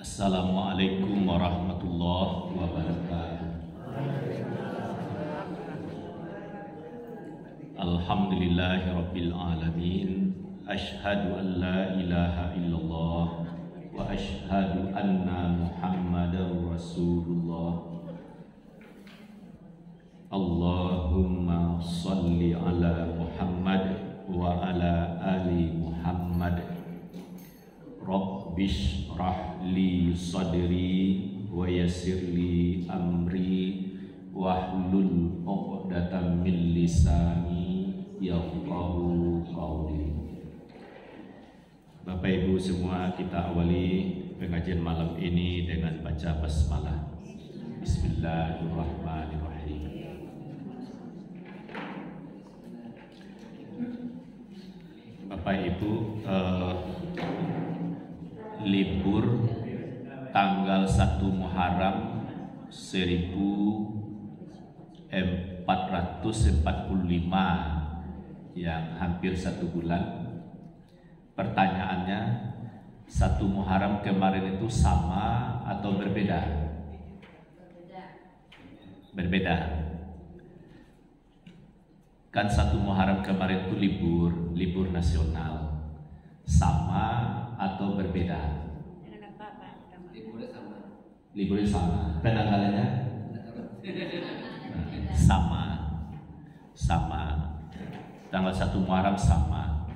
Assalamualaikum warahmatullahi wabarakatuh. Alhamdulillahi rabbil alamin. Ashhadu an la ilaha illallah wa ashhadu anna Muhammadar Rasulullah. Allahumma salli ala Muhammad wa ala ali Muhammad. Rabbish rahli sadri wa yassirli amri wahlul 'uqdatam min lisani yafqahu qawli. Bapak Ibu semua, kita awali pengajian malam ini dengan baca basmalah. Bismillahirrahmanirrahim. Bapak Ibu, libur tanggal 1 Muharram 1445 yang hampir 1 bulan. Pertanyaannya, 1 Muharram kemarin itu sama atau berbeda? Berbeda. Kan 1 Muharram kemarin itu libur nasional. Sama atau berbeda? Liburnya sama. Penanggalannya sama. Tanggal 1 Muharram sama.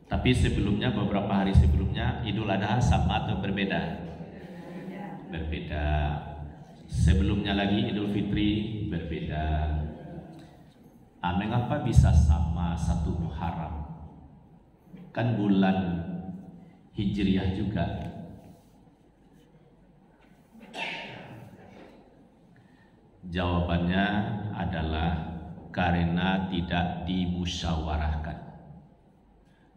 Tapi sebelumnya, beberapa hari sebelumnya, Idul Adha sama atau berbeda? Berbeda. Sebelumnya lagi Idul Fitri berbeda. Mengapa bisa sama 1 Muharram? Kan bulan Hijriah juga. Jawabannya adalah karena tidak dimusyawarahkan.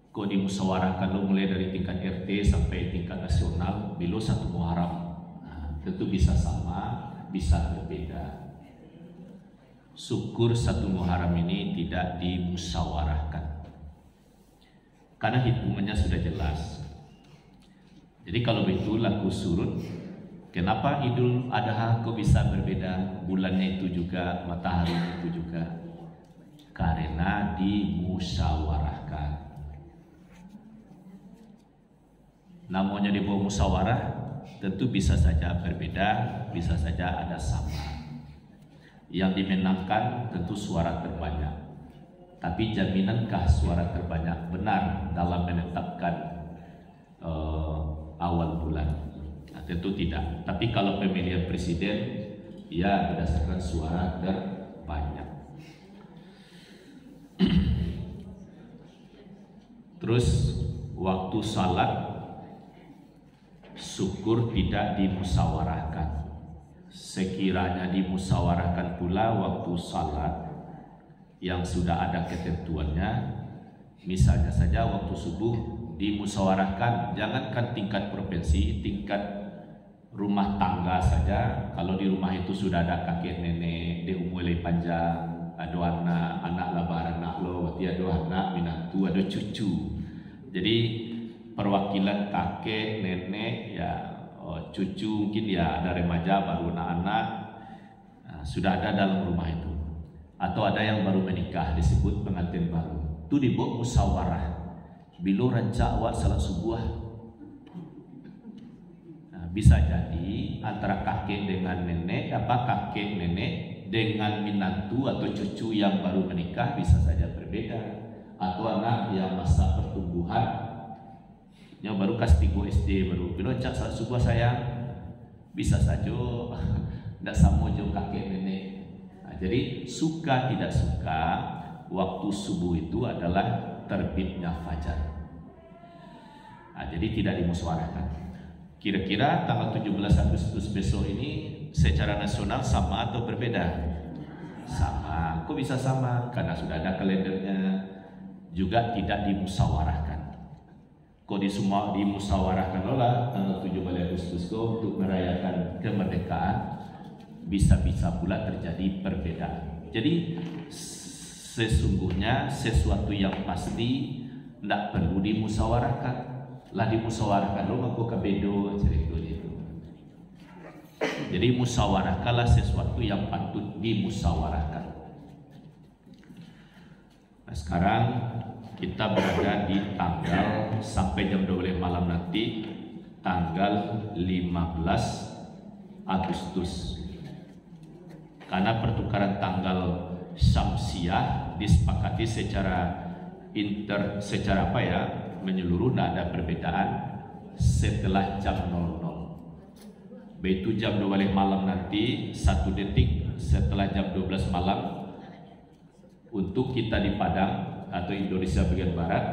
Kok dimusyawarahkan? Lo mulai dari tingkat RT sampai tingkat nasional, bilo 1 Muharram. Tentu bisa sama, bisa berbeda. Syukur 1 Muharram ini tidak dimusyawarahkan, karena hitungannya sudah jelas. Jadi kalau begitu laku surut, kenapa Idul Adha kok bisa berbeda? Bulannya itu juga, matahari itu juga. Karena dimusyawarahkan. Namanya di bawah musyawarah, tentu bisa saja berbeda, bisa saja ada sama. Yang dimenangkan tentu suara terbanyak. Tapi jaminankah suara terbanyak benar dalam menetapkan awal bulan? Nah, tentu tidak. Tapi kalau pemilihan presiden, ya berdasarkan suara terbanyak. Terus waktu salat, syukur tidak dimusyawarahkan. Sekiranya dimusyawarahkan pula waktu salat yang sudah ada ketentuannya, misalnya saja waktu subuh dimusyawarahkan, jangankan tingkat provinsi, tingkat rumah tangga saja. Kalau di rumah itu sudah ada kakek nenek, dia umurnya panjang, ada anak labaran anak lo, berarti ada anak minantu, ada cucu. Jadi perwakilan kakek nenek ya, cucu mungkin ya, ada remaja baru anak-anak, sudah ada dalam rumah itu. Atau ada yang baru menikah, disebut pengantin baru. Itu dibuat musyawarah. Bila rancak awak salat subuh, bisa jadi antara kakek dengan nenek, kakek nenek dengan minantu atau cucu yang baru menikah bisa saja berbeda. Atau anak yang masa pertumbuhan, yang baru kelas 3 SD, baru bila rancak salat subuh sayang, bisa saja tidak sama jauh kakek nenek. Jadi suka tidak suka, waktu subuh itu adalah terbitnya fajar. Jadi tidak dimusyawarahkan. Kira-kira tanggal 17 Agustus besok ini secara nasional sama atau berbeda? Sama. Kok bisa sama? Karena sudah ada kalendernya. Juga tidak dimusyawarahkan. Kok dimusyawarahkan lah tanggal 17 Agustus untuk merayakan kemerdekaan, bisa-bisa pula terjadi perbedaan. Jadi sesungguhnya sesuatu yang pasti tidak perlu dimusyawarahkan. Lah dimusyawarahkan lo aku kebedo cerita itu. Jadi musyawarahkanlah sesuatu yang patut dimusyawarahkan. Nah, sekarang kita berada di tanggal sampai jam 12 malam nanti, tanggal 15 Agustus. Karena pertukaran tanggal Syamsiah disepakati secara menyeluruh, tidak ada perbedaan setelah jam 00. Begitu jam 12 malam nanti 1 detik setelah jam 12 malam untuk kita di Padang atau Indonesia bagian barat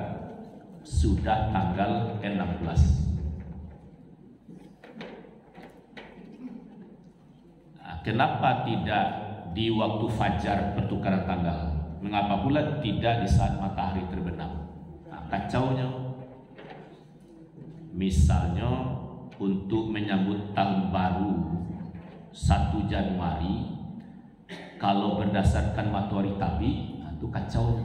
sudah tanggal 16. Kenapa tidak di waktu fajar pertukaran tanggal? Mengapa pula tidak di saat matahari terbenam? Nah, kacaunya. Misalnya untuk menyambut tahun baru 1 Januari, kalau berdasarkan matahari tabi, itu kacau.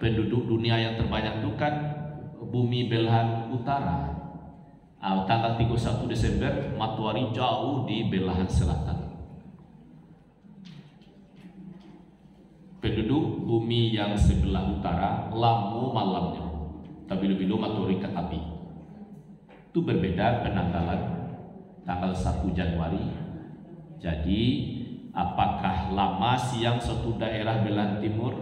Penduduk dunia yang terbanyak itu kan bumi belahan utara. Tanggal 31 Desember matahari jauh di belahan selatan. Penduduk bumi yang sebelah utara lama malamnya, tapi lebih lama matahari ketapi. Itu berbeda penanggalan tanggal 1 Januari. Jadi apakah lama siang suatu daerah belahan timur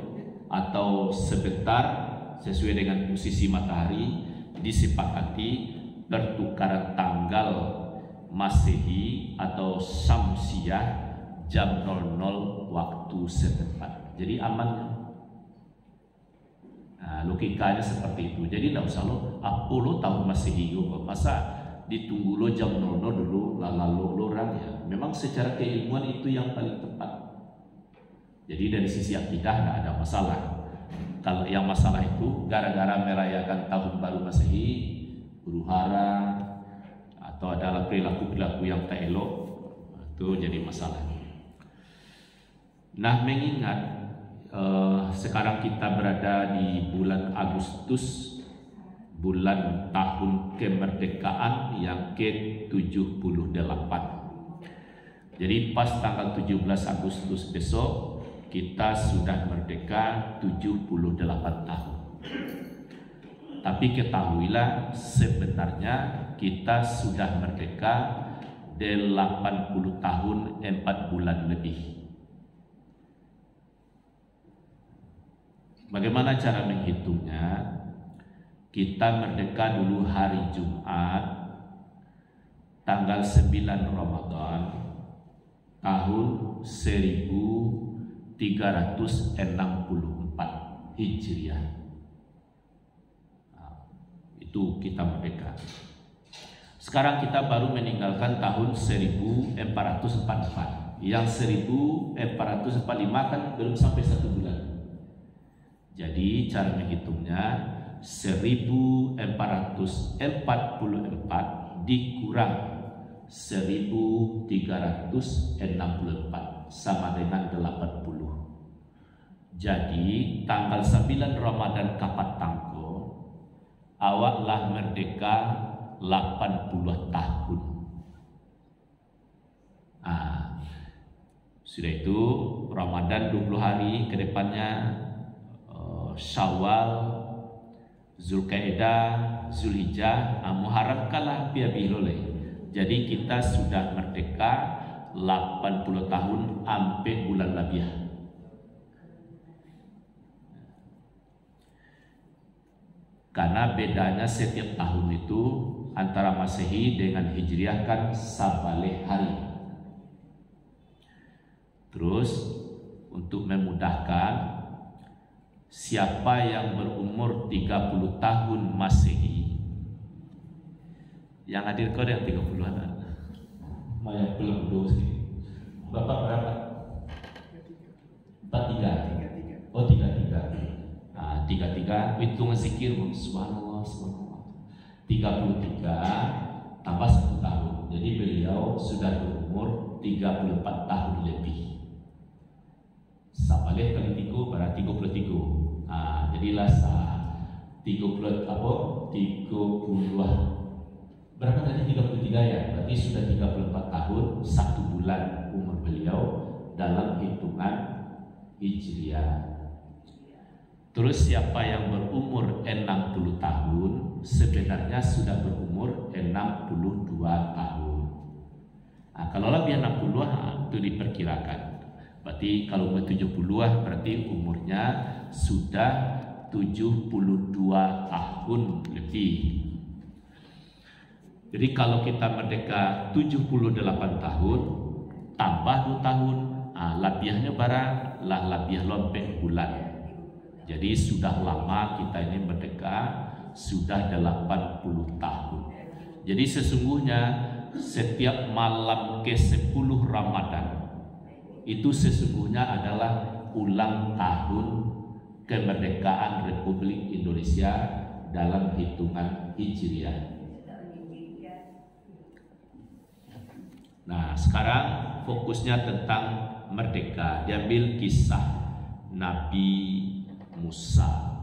atau sebentar sesuai dengan posisi matahari, disepakati pertukaran tanggal Masehi atau Syamsiah jam 00 waktu setempat. Jadi aman. Nah, logikanya seperti itu. Jadi tidak usah lo Apollo tahun Masehi juga. Masa ditunggu lo jam 00 dulu lalu orang ya. Memang secara keilmuan itu yang paling tepat. Jadi dari sisi akidah tidak ada masalah. Kalau yang masalah itu gara-gara merayakan tahun baru Masehi, huru hara atau adalah perilaku-perilaku yang tak elok, itu jadi masalah. Nah, mengingat sekarang kita berada di bulan Agustus, bulan tahun kemerdekaan yang ke-78. Jadi pas tanggal 17 Agustus besok kita sudah merdeka 78 tahun. Tapi ketahuilah sebenarnya kita sudah merdeka 80 tahun 4 bulan lebih. Bagaimana cara menghitungnya? Kita merdeka dulu hari Jumat tanggal 9 Ramadan tahun 1364 Hijriah. Itu kita merdeka. Sekarang kita baru meninggalkan tahun 1444. Yang 1445 kan belum sampai 1 bulan. Jadi cara menghitungnya 1444 dikurang 1364 sama dengan 80. Jadi tanggal 9 Ramadan Kapat Tangko awaklah merdeka 80 tahun. Sudah itu Ramadan 20 hari ke depannya, Syawal, Zulkaidah, Zulhijjah, Muharram kalah biabiloleh. Jadi kita sudah merdeka 80 tahun sampai bulan Rabiah. Karena bedanya setiap tahun itu antara Masehi dengan Hijriah kan sabaleh hari. Terus untuk memudahkan, siapa yang berumur 30 tahun Masehi, yang hadir kau yang 30-an, yang belum dosi. Bapak berapa? 43. Oh 33. 33 hitung zikir, subhanallah, subhanallah. 33 tambah 1 tahun. Jadi beliau sudah berumur 34 tahun lebih. Sabaleh kali 3 berarti 33. Jadilah 30 apa? 30 berapa tadi 33 ya, berarti sudah 34 tahun 1 bulan umur beliau dalam hitungan Hijriah. Terus siapa yang berumur 60 tahun sebenarnya sudah berumur 62 tahun. Nah, kalau lebih 60 itu diperkirakan. Berarti kalau umur 70 berarti umurnya sudah 72 tahun lebih. Jadi kalau kita merdeka 78 tahun tambah 2 tahun, labiahnya barang lah labiah lompek bulan. Jadi sudah lama kita ini merdeka, sudah 80 tahun. Jadi sesungguhnya setiap malam ke-10 Ramadan itu sesungguhnya adalah ulang tahun kemerdekaan Republik Indonesia dalam hitungan Hijriah. Nah, sekarang fokusnya tentang merdeka. Diambil kisah Nabi Musa.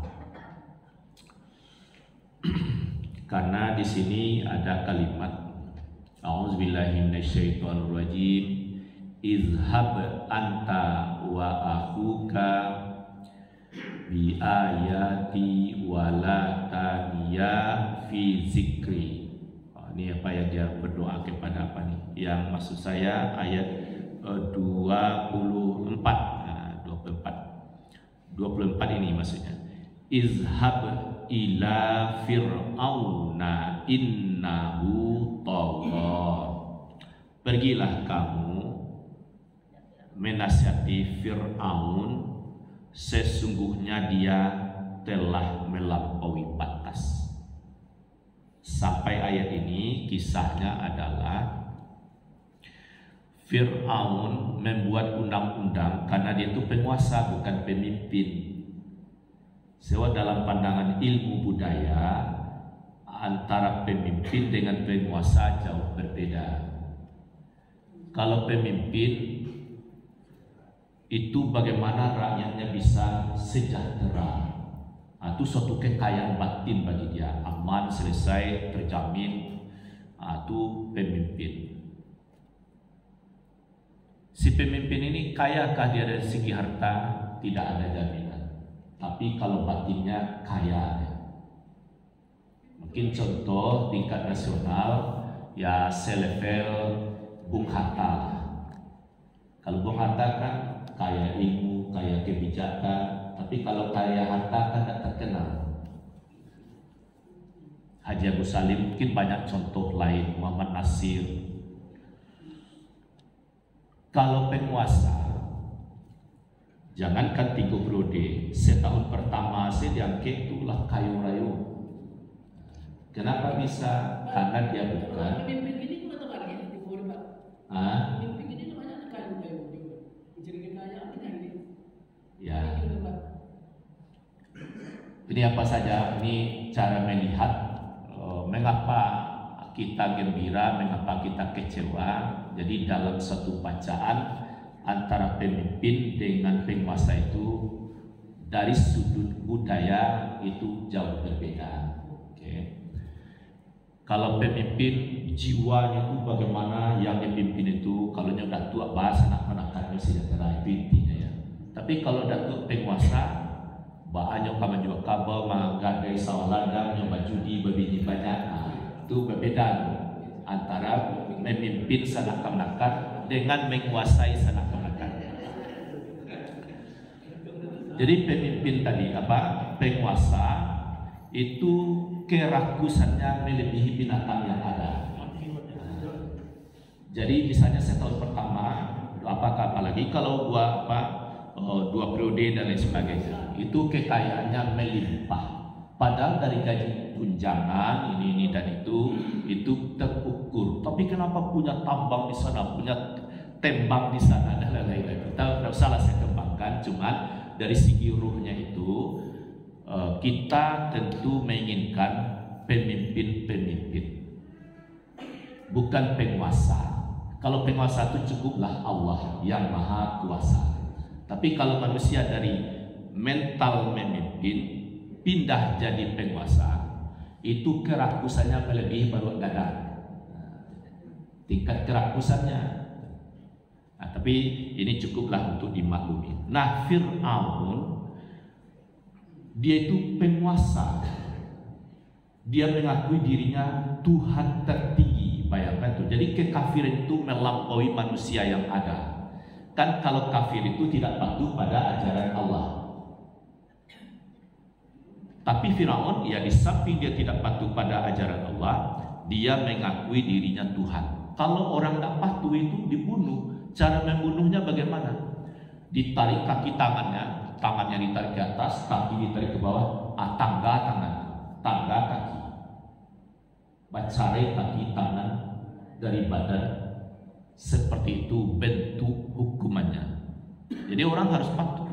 Karena di sini ada kalimat A'udzubillahi minasyaitonirrajim, izhab anta wa akhuka bi ayati wala taniya fi zikri. Ini apa yang dia berdoa kepada apa nih? Yang maksud saya ayat 24 ini maksudnya. Izhab ila fir'auna innahu tagha. Pergilah kamu menasihati Fir'aun, sesungguhnya dia telah melampaui batas. Sampai ayat ini kisahnya adalah Fir'aun membuat undang-undang karena dia itu penguasa bukan pemimpin. Sebab dalam pandangan ilmu budaya antara pemimpin dengan penguasa jauh berbeda. Kalau pemimpin itu bagaimana rakyatnya bisa sejahtera, itu suatu kekayaan batin bagi dia, aman, selesai, terjamin, itu pemimpin. Si pemimpin ini kayakah dia dari segi harta? Tidak ada jaminan. Tapi kalau batinnya kaya. Mungkin contoh tingkat nasional ya selevel Bung Hatta. Kalau Bung Hatta kan kaya ilmu, kaya kebijakan. Tapi kalau kaya harta kan tidak terkenal. Haji Agus Salim mungkin banyak contoh lain, Muhammad Nasir. Kalau penguasa, jangankan 3 periode, setahun pertama saya diangkat itulah kayu rayu. Kenapa bisa? Karena dia bukan. Pemimpin ini juga terkait di Pulau Pak. Pemimpin ini banyak kayu jadi kekayaan kita ini. Ya. Ini apa saja? Ini cara melihat mengapa kita gembira, mengapa kita kecewa. Jadi dalam satu bacaan antara pemimpin dengan penguasa itu dari sudut budaya itu jauh berbeda. Kalau pemimpin jiwanya itu bagaimana, yang dipimpin itu kalau udah tua bahas anak-anaknya sejahtera itu intinya ya. Tapi kalau datuk penguasa banyak kamu juga kabel menggadai sawah ladang yang judi berbiji banyak, itu berbeda antara memimpin seakan-akan dengan menguasai seakan-akan. Jadi pemimpin tadi penguasa itu kerakusannya melebihi binatang yang ada. Jadi misalnya setahun pertama, apalagi kalau dua periode dan lain sebagainya, itu kekayaannya melimpah. Padahal dari gaji tunjangan ini dan itu terukur. Tapi kenapa punya tambang di sana, punya tembang di sana dan lain-lain? Kita tidak salah saya kembangkan, cuman dari segi ruhnya itu kita tentu menginginkan pemimpin-pemimpin, bukan penguasa. Kalau penguasa itu cukuplah Allah yang Maha Kuasa. Tapi kalau manusia dari mental memimpin pindah jadi penguasa, itu kerakusannya melebihi baru gadang. tingkat kerakusannya. Nah, tapi ini cukuplah untuk dimaklumi. Nah, Fir'aun dia itu penguasa. Dia mengakui dirinya Tuhan tertinggi. Bayangkan tuh. Jadi kekafiran itu melampaui manusia yang ada. Kan kalau kafir itu tidak patuh pada ajaran Allah. Tapi Firaun, ya di samping dia tidak patuh pada ajaran Allah, dia mengakui dirinya Tuhan. Kalau orang tidak patuh itu dibunuh. Cara membunuhnya bagaimana? Ditarik kaki tangannya, tangannya ditarik ke atas, kaki ditarik ke bawah, tangga kaki. Bacare kaki tangan dari badan. Seperti itu bentuk hukumannya. Jadi orang harus patuh.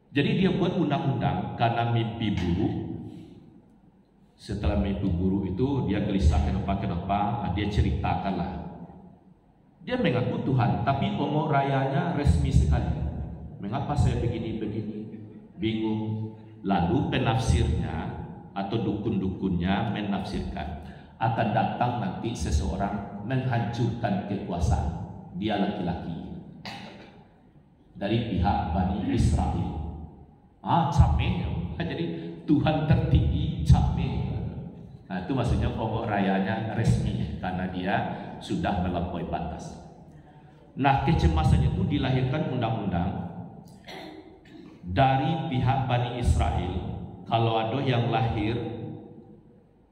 Jadi dia buat undang-undang karena mimpi buruk. Setelah mimpi buruk itu dia gelisah kenapa, dia ceritakanlah. Dia mengaku Tuhan, tapi omong rayanya resmi sekali. Mengapa saya begini, bingung. Lalu penafsirnya atau dukun-dukunnya menafsirkan akan datang nanti seseorang menghancurkan kekuasaan. Dia laki-laki dari pihak Bani Israel. Cameh. Jadi Tuhan tertinggi cameh. Nah, itu maksudnya pokok rayanya resmi karena dia sudah melampaui batas. Nah, kecemasan itu dilahirkan undang-undang dari pihak Bani Israel. Kalau ada yang lahir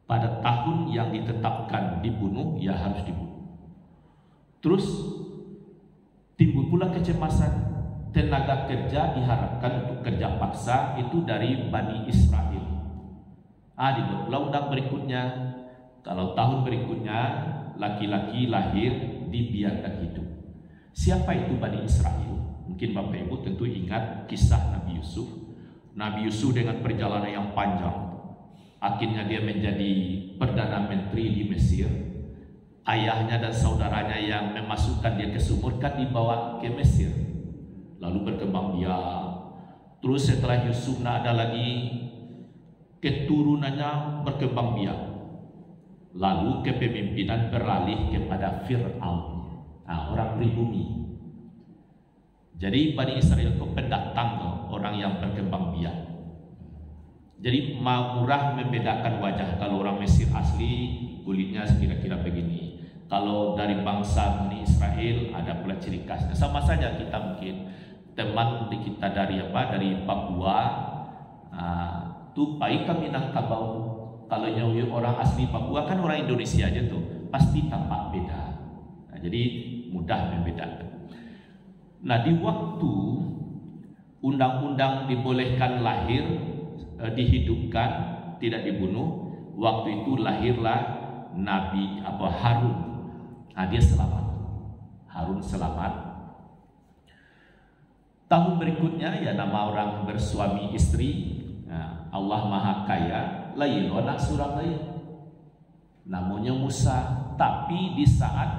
pada tahun yang ditetapkan dibunuh, ya harus dibunuh. Terus timbul pula kecemasan. Tenaga kerja diharapkan untuk kerja paksa itu dari Bani Israel. Dibuat pula undang berikutnya. Kalau tahun berikutnya laki-laki lahir dibiarkan hidup. Siapa itu Bani Israel? Mungkin Bapak Ibu tentu ingat kisah Nabi Yusuf. Nabi Yusuf dengan perjalanan yang panjang, akhirnya dia menjadi Perdana Menteri di Mesir. Ayahnya dan saudaranya yang memasukkan dia ke sumur kan dibawa ke Mesir. Lalu berkembang biak. Terus setelah Yusuf ada lagi keturunannya berkembang biak. Lalu kepemimpinan beralih kepada Fir'aun, orang pribumi. Jadi Bani Israel itu pendatang orang yang berkembang biak. Jadi murah membedakan wajah. Kalau orang Mesir asli kulitnya kira-kira begini. Kalau dari bangsa Bani Israel ada pula ciri khasnya. Sama saja kita mungkin teman kita dari Papua, tuh Paika Minangkabau. Kalau nyawi orang asli Papua kan orang Indonesia aja tuh, pasti tampak beda. Nah, jadi mudah membedakan. Nah, di waktu undang-undang dibolehkan lahir, dihidupkan, tidak dibunuh, waktu itu lahirlah Nabi Harun. Nah, dia selamat. Harun selamat. Tahun berikutnya ya nama orang bersuami istri. Nah, Allah Maha Kaya, lain anak surat lain. Namanya Musa, tapi di saat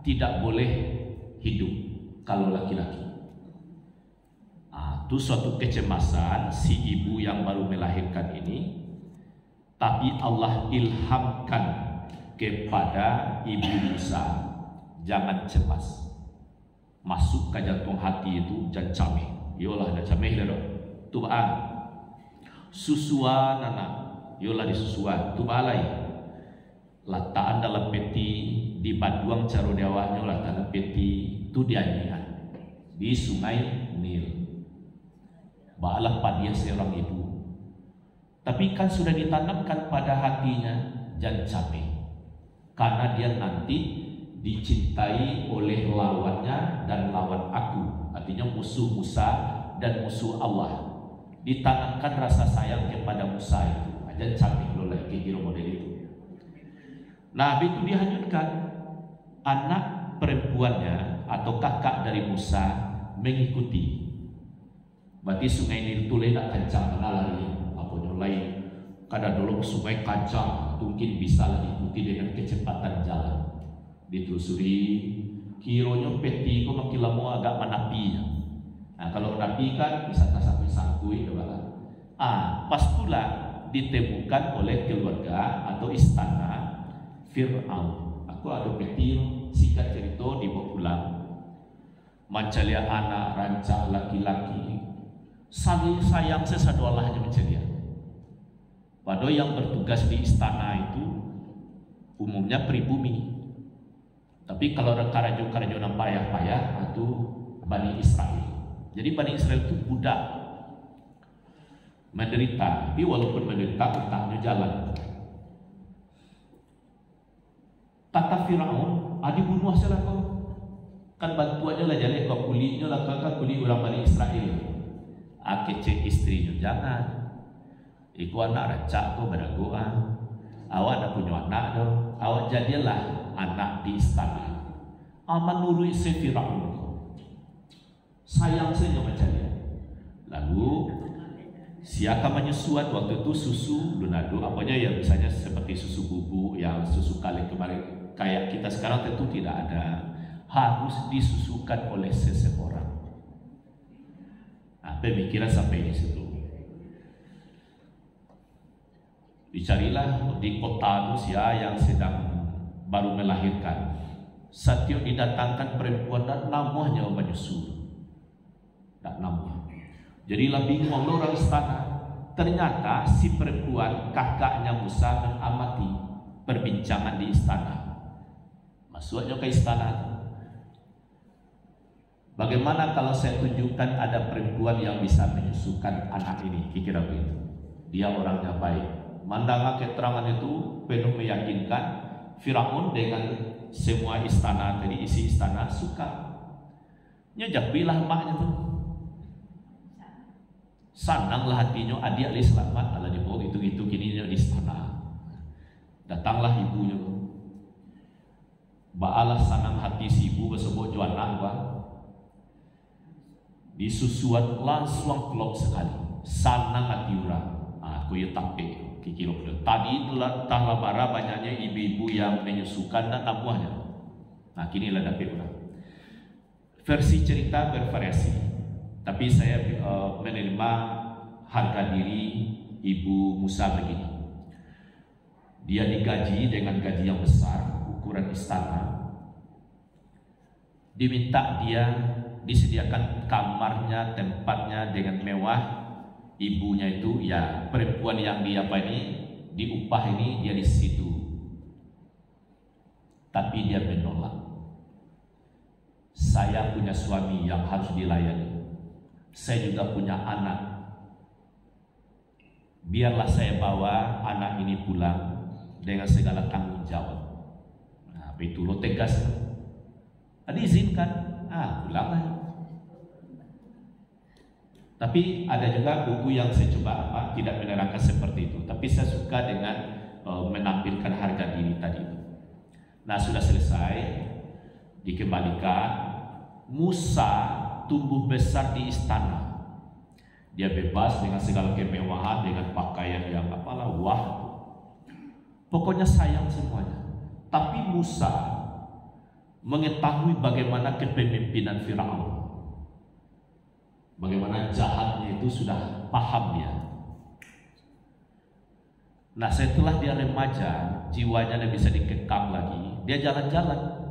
tidak boleh hidup kalau laki-laki. Itu suatu kecemasan si ibu yang baru melahirkan ini. Tapi Allah ilhamkan kepada ibu Musa, jangan cemas. Masuk ke jantung hati itu jangan cameh. Yolah dah cameh dah. Tubaan. Susuan anak. Yolah disusuan. Tubalai. Lataan dalam peti di Baduang Carodewa nyolah dalam peti itu dianyian di Sungai Nil. Baalah padia seorang ibu. Tapi kan sudah ditanamkan pada hatinya jangan cameh. Karena dia nanti dicintai oleh lawannya dan lawan aku, artinya musuh Musa dan musuh Allah. Ditanamkan rasa sayang kepada Musa itu. Aja cantik loh lagi kira model itu. Nah, itu dihanyutkan. Anak perempuannya atau kakak dari Musa mengikuti. Berarti sungai Nil itu nak kencang lari. Apa lain? Kadang dulu sungai kencang, mungkin bisa diikuti dengan kecepatan jalan. Ditelusuri kironya peti kok makin lama agak menapi. Nah, kalau menapi kan bisa sampai sangkui pas pula ditemukan oleh keluarga atau istana Fir'aun. Aku ada petir, singkat cerita dibawa pulang. Mancalia anak rancak laki-laki, saling sayang sesadualahnya mencalia. Padahal yang bertugas di istana itu umumnya pribumi. Tapi kalau karajo-karajo yang payah-payah itu Bani Israel. Jadi Bani Israel itu budak, menderita. Tapi walaupun menderita, utaknya jalan. Kata Firaun, dibunuh salah kau. Kan bantu aja lah jalan kau kulinya lah kakak kuli orang Bani Israel. Kece istrinya jangan. Iku anak rancak kau beragoan. Awak ada punya anak dah. Awak jadilah anak di istana. Menurut si Firaun, sayang saja macam dia. Lalu siapa menyusuan waktu itu susu lunado, apanya ya misalnya seperti susu bubuk yang susu kali kemarin. Kayak kita sekarang tentu tidak ada, harus disusukan oleh seseorang. Nah, pemikiran sampai di situ. Dicarilah di kota Rusia yang sedang baru melahirkan. Setiap didatangkan perempuan dan namanya menyusu. Tak nama. Jadilah bingung orang istana. Ternyata si perempuan kakaknya Musa mengamati perbincangan di istana. Masuknya ke istana. Bagaimana kalau saya tunjukkan ada perempuan yang bisa menyusukan anak ini? Kira begitu. Dia orangnya baik. Mandang keterangan itu penuh meyakinkan. Firaun dengan semua istana tadi, isi istana suka. Nyajak bilah maknya tuh. Sananglah hatinya, adik ali selamat. Ala dibawa gitu-gitu kini di istana. Datanglah ibunya. Baalah sanang hati si ibu bersebut jualan ba. Disusuan langsung klop sekali. Sanang hati orang. Aku ya tape kikiro. Tadi entah labara banyaknya ibu-ibu yang menyusukan dan nabuahnya. Nah kini lah dapet orang. Versi cerita bervariasi. Tapi saya menerima harga diri Ibu Musa begini. Dia digaji dengan gaji yang besar, ukuran istana. Diminta dia disediakan kamarnya, tempatnya dengan mewah. Ibunya itu ya perempuan yang dia diupah ini dia di situ. Tapi dia menolak. Saya punya suami yang harus dilayani. Saya juga punya anak. Biarlah saya bawa anak ini pulang dengan segala tanggung jawab. Nah, itu lo tegas. Diizinkan. Pulanglah. Tapi ada juga buku yang saya coba tidak menerangkan seperti itu. Tapi saya suka dengan menampilkan harga diri tadi itu. Nah, sudah selesai. Dikembalikan. Musa tumbuh besar di istana. Dia bebas dengan segala kemewahan, dengan pakaian yang wah. Pokoknya sayang semuanya. Tapi Musa mengetahui bagaimana kepemimpinan Firaun. Bagaimana jahatnya itu sudah paham dia. Nah, setelah dia remaja, jiwanya dia bisa dikekang lagi. Dia jalan-jalan.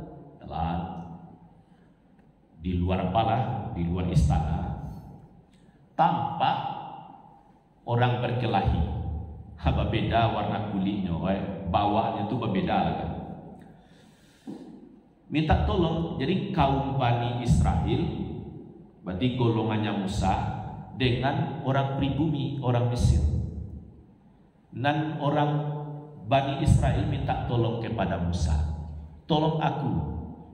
Di luar di luar istana, tampak orang berkelahi. Berbeda warna kulitnya, bawaannya itu berbeda kan. Minta tolong. Jadi kaum Bani Israel, berarti golongannya Musa, dengan orang pribumi, orang Mesir. Dan orang Bani Israel minta tolong kepada Musa. Tolong aku,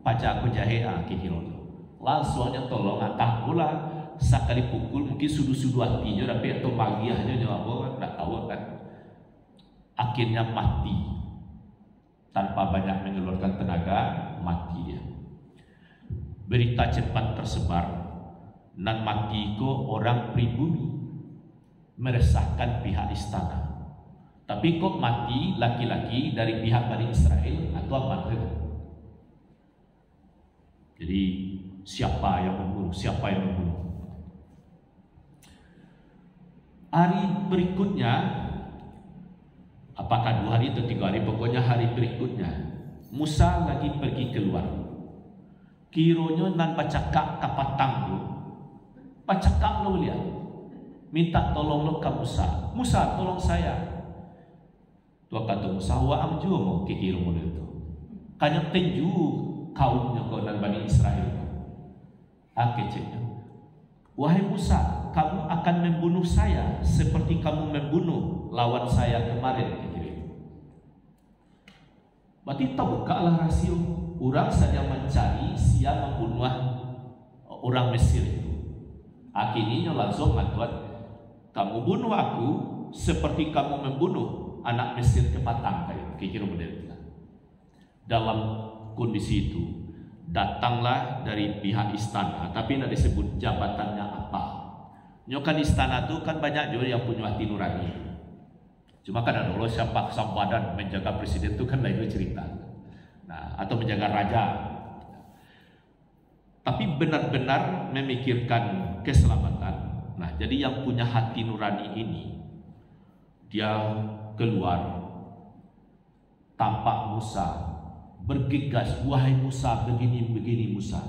pajak aku jahea kihirona. Langsungnya tolong tak pula sekali pukul mungkin sudu-sudu hatinya tapi atau magiahnya nyawa tak tahu kan. Akhirnya mati tanpa banyak mengeluarkan tenaga, mati dia. Berita cepat tersebar dan mati itu orang pribumi, meresahkan pihak istana. Tapi kok mati laki-laki dari pihak Bani Israel atau apa? Jadi siapa yang membunuh? Siapa yang membunuh? Hari berikutnya, apakah 2 hari atau 3 hari, pokoknya hari berikutnya, Musa lagi pergi keluar. Kironyo nan pacakak kapatang tu. Pacakak lo lihat. Minta tolong lo ke Musa. Musa tolong saya. Tua kata Musa, wa am jo mo ke kiro mo itu. Kanya tenju kaumnya kau dan Bani Israel. Keceknya. Wahai Musa, kamu akan membunuh saya seperti kamu membunuh lawan saya kemarin. Berarti terbukalah rasio. Orang saja mencari siapa membunuh orang Mesir itu. Akhirnya langsung mengatakan, kamu bunuh aku seperti kamu membunuh anak Mesir kepatang kayak kira model itu. Dalam kondisi itu datanglah dari pihak istana, tapi tidak disebut jabatannya apa. Nyokan istana itu kan banyak juga yang punya hati nurani. Cuma kan ada loh siapa sempadan menjaga presiden itu kan lain cerita. Nah, atau menjaga raja. Tapi benar-benar memikirkan keselamatan. Nah, jadi yang punya hati nurani ini dia keluar tampak Musa bergegas, wahai Musa, begini Musa.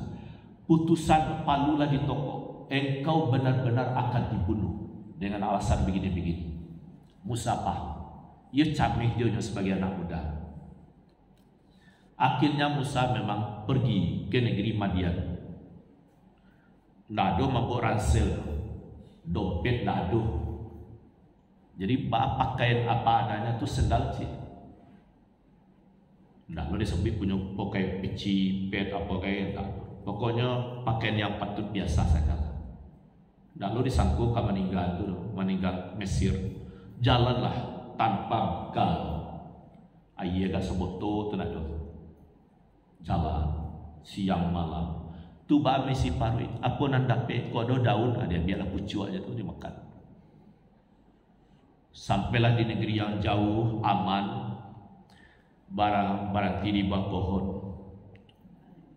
Putusan palulah di toko. Engkau benar-benar akan dibunuh dengan alasan begini-begini. Musa paham. Ia camih dia sebagai anak muda. Akhirnya Musa memang pergi ke negeri Madian. Nado membawa ransel, dompet nado. Jadi pakaian apa adanya tu sendal cik. Nah, lo disebut punya pakai peci, pet apa kayak tak. Pokoknya pakaian yang patut biasa saja. Nah, lo disangkut ke meninggal Mesir. Jalanlah tanpa bekal. Ayah gak seboto tenado. Jalan siang malam. Tu ba mesi parui. Apa nan dapat kau ada daun ada biarlah pucuk aja tu dimakan. Sampailah di negeri yang jauh aman. Barang di bawah pohon.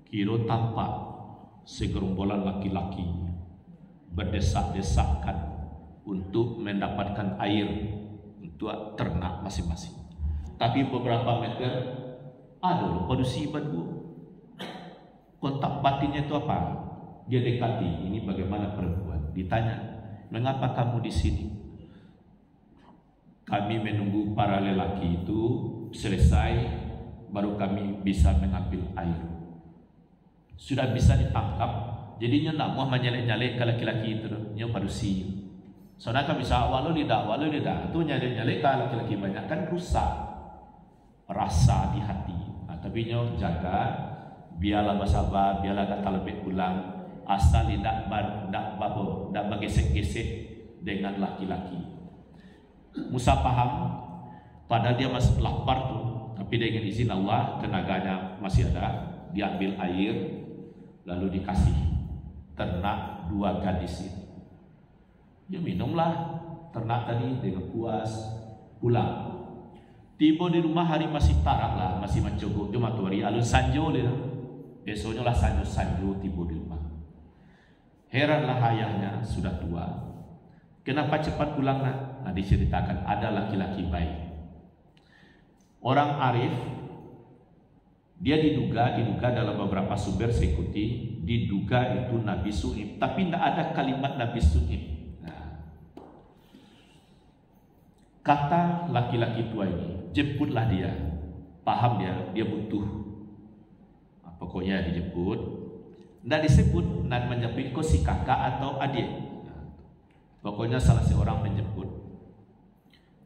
Kiro tampak segerombolan laki-laki berdesak-desakan untuk mendapatkan air untuk ternak masing-masing. Tapi beberapa meter ada produksi batu. Kontak batinnya itu apa? Dia dekati. Ini bagaimana perempuan? Ditanya, mengapa kamu di sini? Kami menunggu para lelaki itu selesai, baru kami bisa mengambil air. Sudah bisa ditangkap. Jadinya nak mau menyalek-nyalek ke laki-laki itu, dia produksi. Soalnya kan bisa walau lidah tu nyalek-nyalek ke laki-laki banyak kan rusak rasa di hati. Nah, tapi nyo jaga, biarlah bersabar, biarlah kata lebih pulang, asal tidak bergesek-gesek dengan laki-laki. Musa paham, padahal dia masih lapar tu, tapi dengan izin Allah tenaganya masih ada, diambil air, lalu dikasih ternak 2 gadis ini. Dia minumlah ternak tadi dengan puas, pulang. Tiba di rumah hari masih tarak lah, masih mencogok dia matahari alun sanjo dia. Besoknya lah sanjo tiba di rumah. Heranlah ayahnya sudah tua. Kenapa cepat pulang nak? Nah, diceritakan ada laki-laki baik. Orang arif, dia diduga dalam beberapa sumber saya ikuti, diduga itu Nabi Su'ib, tapi tidak ada kalimat Nabi Su'ib. Nah, kata laki-laki tua ini, jemputlah dia. Paham dia butuh. Nah, pokoknya dijemput. Tidak disebut nak menjemput kau si kakak atau adik. Nah, pokoknya salah seorang menjemput.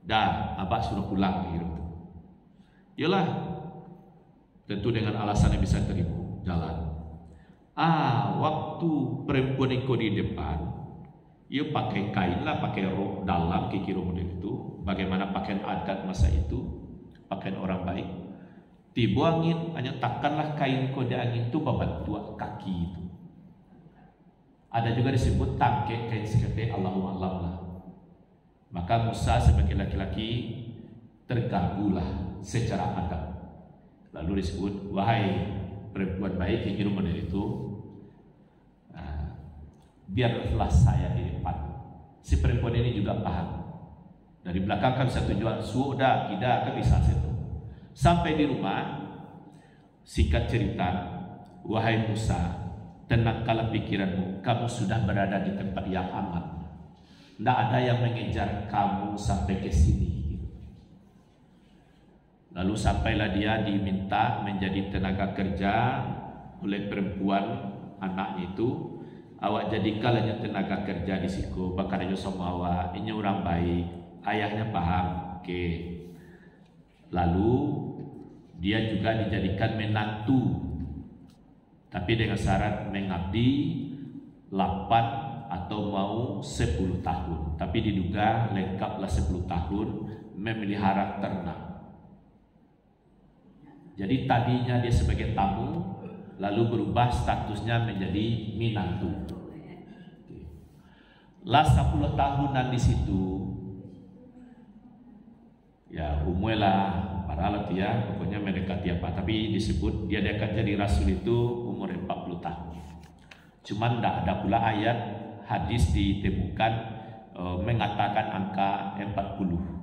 Dah, abah suruh pulang gitu. Yalah, tentu dengan alasan yang bisa terima jalan. Waktu perempuan itu di depan, ia pakai kain lah, pakai rok dalam kira model itu. Bagaimana pakaian adat masa itu, pakaian orang baik. Tiba angin, hanya takkanlah kain kode angin itu berbantu kaki itu. Ada juga disebut tangke kain sekete Allahu A'lam lah. Maka Musa sebagai laki-laki terganggulah secara adab. Lalu disebut, wahai perempuan baik yang kira model itu, biarlah saya di depan. Si perempuan ini juga paham. Dari belakang kan bisa tujuan sudah tidak kan bisa situ. Sampai di rumah, Singkat cerita, wahai Musa, tenangkanlah pikiranmu, kamu sudah berada di tempat yang aman. Tidak ada yang mengejar kamu sampai ke sini. Lalu sampailah dia diminta menjadi tenaga kerja oleh perempuan anaknya itu. Awak jadikanlah tenaga kerja di siku. Bakar aja sama awak. Ini orang baik. Ayahnya paham. Oke. Lalu dia juga dijadikan menantu. Tapi dengan syarat mengabdi 8 atau mau 10 tahun. Tapi diduga lengkaplah 10 tahun memelihara ternak. Jadi tadinya dia sebagai tamu, lalu berubah statusnya menjadi menantu. Lah 10 tahunan di situ, ya umurlah para alat ya, pokoknya mendekati apa. Tapi disebut dia akan jadi rasul itu umur 40 tahun. Cuman tidak ada pula ayat hadis ditemukan mengatakan angka 40.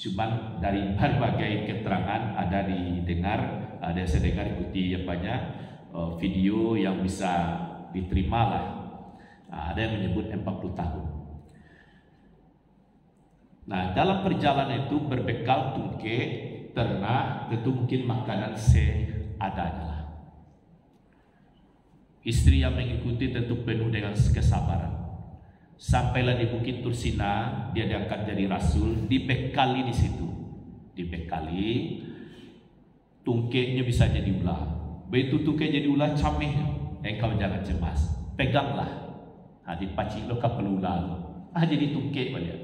Cuman dari berbagai keterangan ada saya dengar ikuti video yang bisa diterima lah. Ada yang menyebut 40 tahun. Nah, dalam perjalanan itu berbekal tungke, ternak, tentu mungkin makanan seadanya lah. Istri yang mengikuti tentu penuh dengan kesabaran. Sampailah di Bukit Tursina, dia diangkat jadi rasul, dibekali di situ. Dibekali, tungkenya bisa jadi ular. Begitu tungke jadi ular, cameh. Engkau jangan cemas, peganglah. Dipacik lo kapal ular. Jadi tungke balik.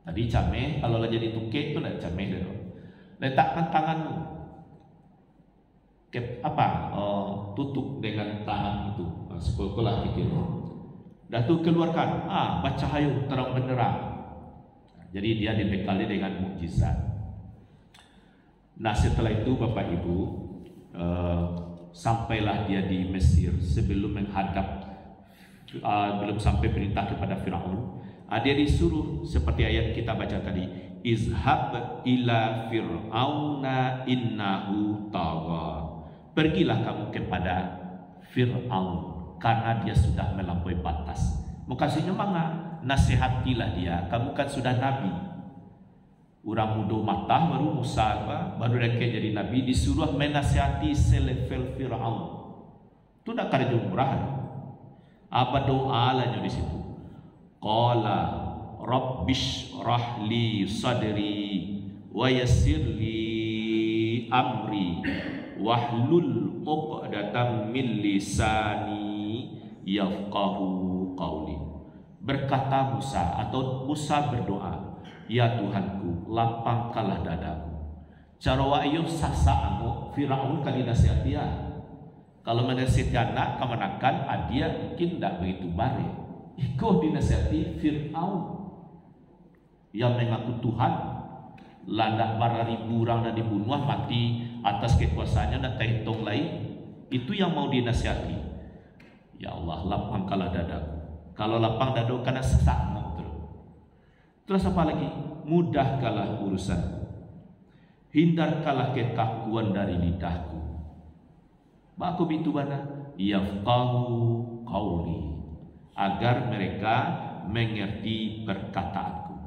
Tadi cameh, kalau lah jadi tungke itu nak cameh dah. Letakkan tanganmu. Tutup dengan tangan itu. Sekolah pikir. Dah tu keluarkan, baca hayu terang benderang. Jadi dia dibekali dengan mukjizat. Nah setelah itu Bapak Ibu, sampailah dia di Mesir sebelum menghadap, belum sampai perintah kepada Firaun. Dia disuruh seperti ayat kita baca tadi, izhab ila fir'auna innahu tagha. Pergilah kamu kepada Fir'aun karena dia sudah melampaui batas. Makasihnya mana? Nasihatilah dia. Kamu kan sudah nabi. Orang muda mata baru Musa baru dia jadi nabi, disuruh menasihati selevel Fir'aun. Itu nak kerja murah. Apa doalanya di situ? Qala rabbish rahli sadri wa yassirli amri wahlul 'uqdatam min lisani yafqahu qawli. Berkata Musa atau Musa berdoa, ya Tuhanku, lapangkanlah dadaku. Cara wa'ayuh sasa anu Firaun kali nasihat dia. Kalau menasihati anak kemenakan, dia mungkin tidak begitu baik. Ikut dinasihati Fir'aun yang mengaku Tuhan, landak para ribu orang dan dibunuh mati atas kekuasaannya dan terhitung lain. Itu yang mau dinasihati. Ya Allah, lapangkanlah dadaku. Kalau lapang dadaku karena sesak terus apa lagi? Mudahkanlah urusanku, hindarkanlah kekakuan dari lidahku. Baku bitu bana yafqahu qawli, agar mereka mengerti perkataanku.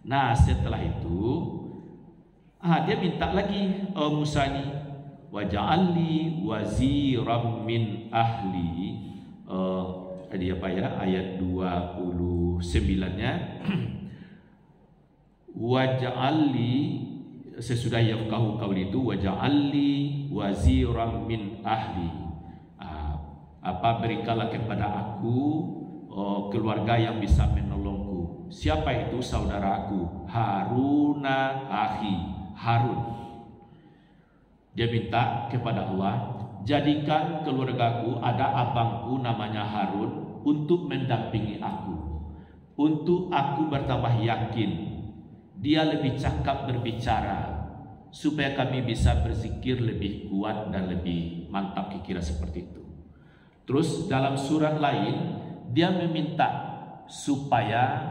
Nah setelah itu dia minta lagi Musa ini, waja'alli waziram min ahli. Tadi apa ya, ayat 29-nya waja'alli, sesudah yafqahu qawli itu waja'alli waziram min ahli. Berikanlah kepada aku keluarga yang bisa menolongku. Siapa itu? Saudaraku Haruna akhi, Harun. Dia minta kepada Allah, jadikan keluargaku ada abangku namanya Harun untuk mendampingi aku, untuk aku bertambah yakin dia lebih cakap berbicara, supaya kami bisa berzikir lebih kuat dan lebih mantap, kira-kira seperti itu. Terus dalam surat lain dia meminta supaya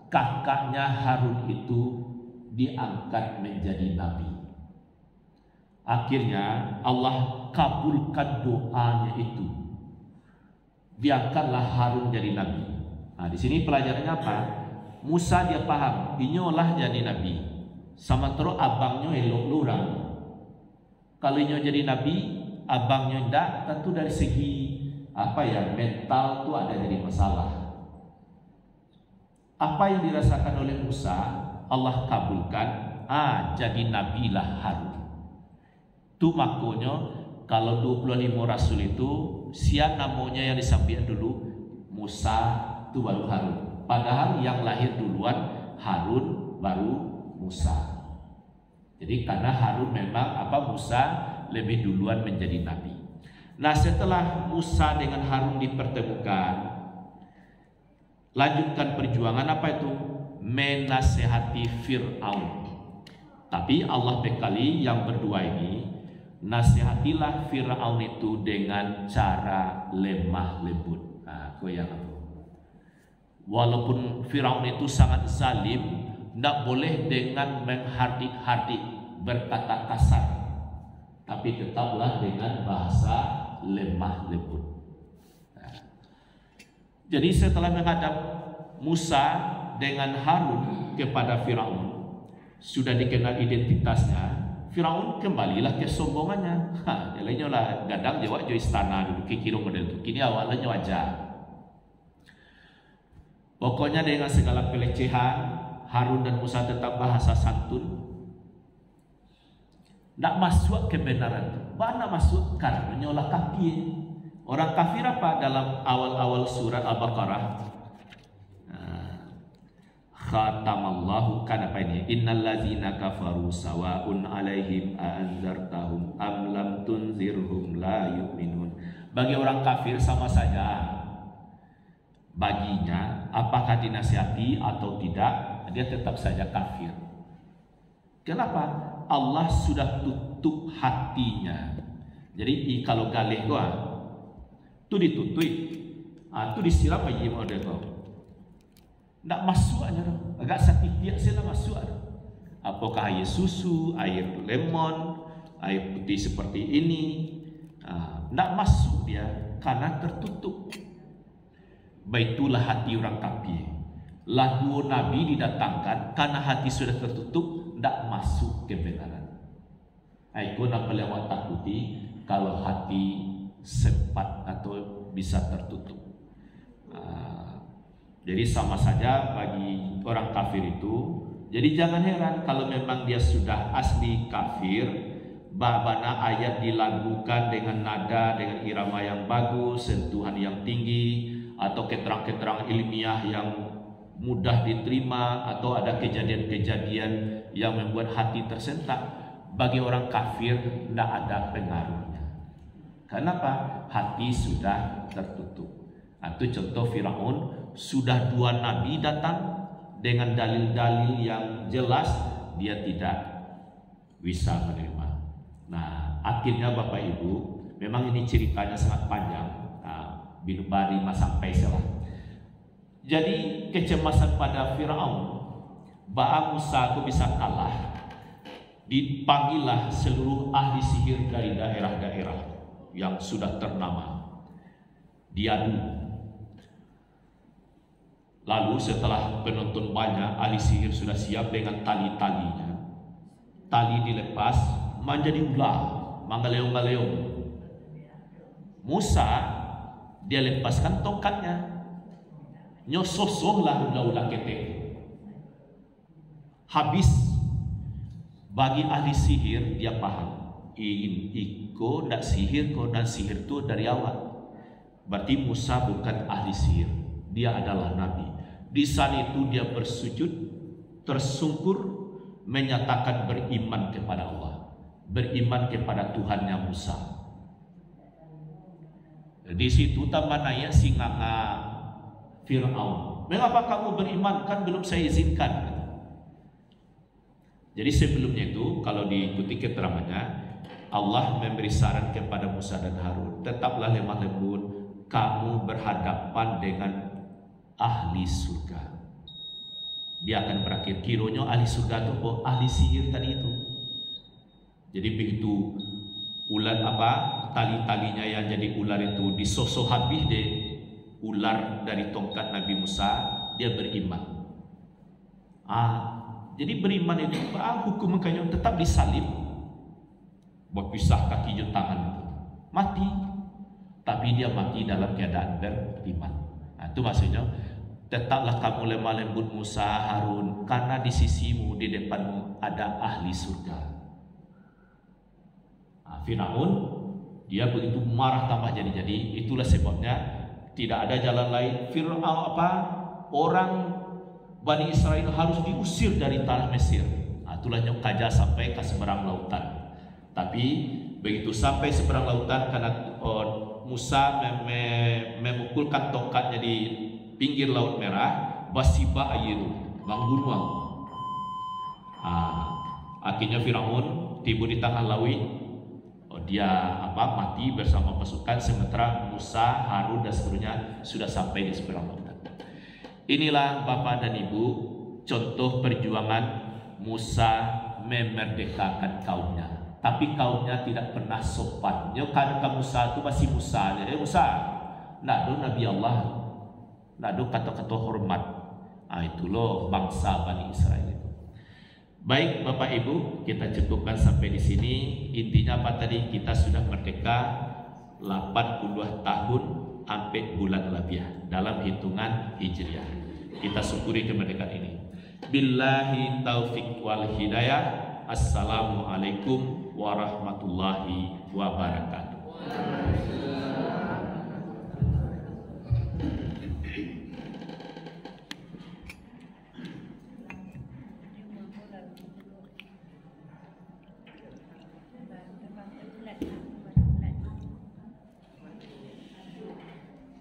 kakaknya Harun itu diangkat menjadi nabi. Akhirnya Allah kabulkan doanya itu. Diangkatlah Harun jadi nabi. Nah, di sini pelajarannya apa? Musa dia paham, inyolah jadi nabi. Sama terus abangnya elok lurang. Kalau inyo jadi nabi, abangnya ndak, tentu dari segi mental tuh ada jadi masalah. Apa yang dirasakan oleh Musa, Allah kabulkan. Jadi nabilah Harun. Itu makanya kalau 25 rasul itu siapa namanya yang disampaikan dulu? Musa itu baru Harun. Padahal yang lahir duluan Harun baru Musa. Jadi karena Harun memang Musa lebih duluan menjadi nabi. Nah, setelah Musa dengan Harun dipertemukan, lanjutkan perjuangan apa itu? Menasehati Fir'aun. Tapi Allah bekali yang berdua ini, nasihatilah Fir'aun itu dengan cara lemah lembut. Nah, walaupun Fir'aun itu sangat zalim, tidak boleh dengan menghardik-hardik berkata kasar, tapi tetaplah dengan bahasa lemah lembut. Nah, jadi setelah menghadap Musa dengan Harun kepada Fir'aun, sudah dikenal identitasnya, Firaun kembalilah kesombongannya. Lainnya lah gadang jawab jo istana dulu kikiro model itu. Kini awalnya wajah. Pokoknya dengan segala pelecehan, Harun dan Musa tetap bahasa santun. Nak masuk kebenaran. Mana masuk karena menyolah kaki. Orang kafir apa dalam awal-awal surat Al-Baqarah? Khatamallahu kan apa ini? Innal ladzina kafaru sawa'un 'alaihim a anzartahum am lam tunzirhum la yu'minun. Bagi orang kafir sama saja. Baginya apakah dinasihati atau tidak, dia tetap saja kafir. Kenapa? Allah sudah tutup hatinya. Jadi kalau galih gua tu ditutui. Tu disiram aja model kau. Ndak masuk aja dong. Agak sakit dia sila masuk ada. Apakah air susu, air lemon, air putih seperti ini, ndak masuk dia karena tertutup. Baitulah hati orang kafir. Lalu Nabi didatangkan karena hati sudah tertutup, ndak masuk kebenaran. Aku nak lewat takuti kalau hati sempat atau bisa tertutup. Jadi sama saja bagi orang kafir itu. Jadi jangan heran kalau memang dia sudah asli kafir, bahana ayat dilagukan dengan nada, dengan irama yang bagus, sentuhan yang tinggi, atau keterangan-keterangan ilmiah yang mudah diterima, atau ada kejadian-kejadian yang membuat hati tersentak. Bagi orang kafir tidak ada pengaruhnya. Kenapa? Hati sudah tertutup. Itu contoh Firaun. Sudah 2 nabi datang dengan dalil-dalil yang jelas, dia tidak bisa menerima. Nah, akhirnya Bapak Ibu, memang ini ceritanya sangat panjang. Binubari sampai salah. Jadi kecemasan pada Firaun, bahwa Musa aku bisa kalah. Dipanggillah seluruh ahli sihir dari daerah-daerah yang sudah ternama. Diadu. Lalu setelah penonton banyak, ahli sihir sudah siap dengan tali-talinya. Tali dilepas, menjadi ular, mangaleong-galeong. Musa, dia lepaskan tongkatnya. Nyososohlah ular-ular ketek. Habis. Bagi ahli sihir, dia paham. Iko ndak sihir kok, dan sihir itu dari awal. Berarti Musa bukan ahli sihir. Dia adalah nabi. Di sana itu dia bersujud, tersungkur, menyatakan beriman kepada Allah, beriman kepada Tuhannya Musa. Di situ tamanaya singanga Fir'aun. Mengapa kamu beriman? Kan belum saya izinkan. Jadi sebelumnya itu kalau diikuti keterangannya, Allah memberi saran kepada Musa dan Harun, tetaplah lemah lembut, kamu berhadapan dengan ahli surga. Dia akan berakhir. Kironya ahli surga itu ahli sihir tadi itu. Jadi begitu ular tali-talinya yang jadi ular itu disosok habis deh ular dari tongkat Nabi Musa, dia beriman. Jadi beriman itu hukum makanya tetap disalib, berpisah kaki dan tangan, mati. Tapi dia mati dalam keadaan beriman. Itu maksudnya tetaplah kamu lemah lembut Musa, Harun, karena di sisimu, di depanmu ada ahli surga. Firaun dia begitu marah tambah jadi. Itulah sebabnya tidak ada jalan lain. Firaun orang Bani Israel harus diusir dari tanah Mesir. Itulah yang kaja sampai ke seberang lautan. Tapi begitu sampai seberang lautan, karena Musa memukulkan tongkatnya di pinggir Laut Merah, basiba ayiru, manggunwang. Akhirnya Firaun tiba di tengah laut. Dia mati bersama pasukan, sementara Musa, Harun dan seterusnya sudah sampai di seberang lautan. Inilah Bapak dan Ibu contoh perjuangan Musa memerdekakan kaumnya. Tapi kaumnya tidak pernah sopan. Karena Musa itu masih Musa. Musa, nado Nabi Allah, nado kata-kata hormat. Itu loh bangsa Bani Israel itu. Baik Bapak Ibu, kita cukupkan sampai di sini. Intinya apa tadi? Kita sudah merdeka 80 tahun sampai bulan Rabiah dalam hitungan Hijriah. Kita syukuri kemerdekaan ini. Billahi taufik wal hidayah. Assalamualaikum warahmatullahi wabarakatuh.